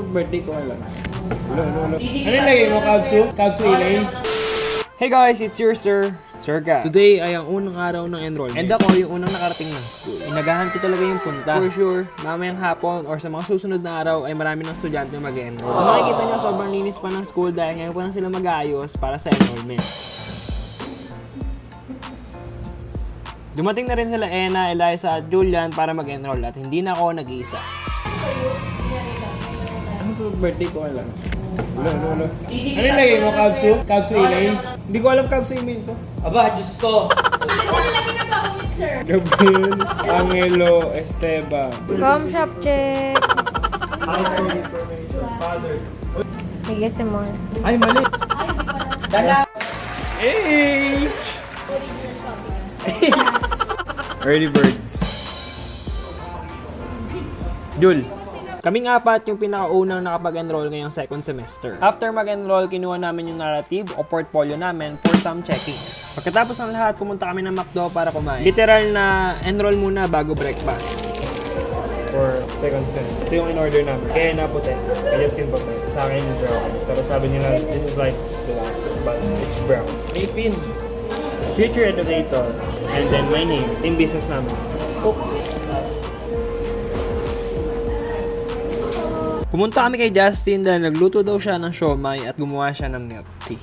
birthday ko lang. Ano yung lagay mo, Kabsu? Kabsu Elaine? Hey guys, it's your Sir Ga. Today ay ang unang araw ng enrollment. And ako yung unang nakarating ng school. Inagahan ko talaga yung punta. For sure, mamayang hapon or sa mga susunod na araw ay marami ng estudyante mag-enroll. Kung makikita nyo, sobrang linis pa ng school dahil ngayon pa lang sila mag-aayos para sa enrollment. Dumating na rin sila Ena, Eliza at Julian para mag-enroll at hindi na ako nag-iisa. Ano po birthday ko lang? Ano yung lagay mo, Kabsu? Kabsu Elaine? Hindi ko alam kab sa email ko. Aba, Diyos ko! Gabriel Angelo Esteban. Com shop check. Sige, Simon. Ay, mali! Dala! Hey! Early birds. Jul. Kaming apat yung pinakaunang nakapag-enroll ngayong second semester. After mag-enroll, kinuha namin yung narrative o portfolio namin for some checkings. Pagkatapos ng lahat, pumunta kami ng McDo para kumain. Literal na enroll muna bago breakfast. For second sem. Ito yung in-order namin. Kaya naputi. Kaya simple na. Sa akin yung brown. Pero sabi nila, this is like black, but it's brown. May pin. Future Educator. And then my name. Team business namin. Oh. Pumunta kami kay Justin dahil nagluto daw siya ng siomai at gumawa siya ng milk tea.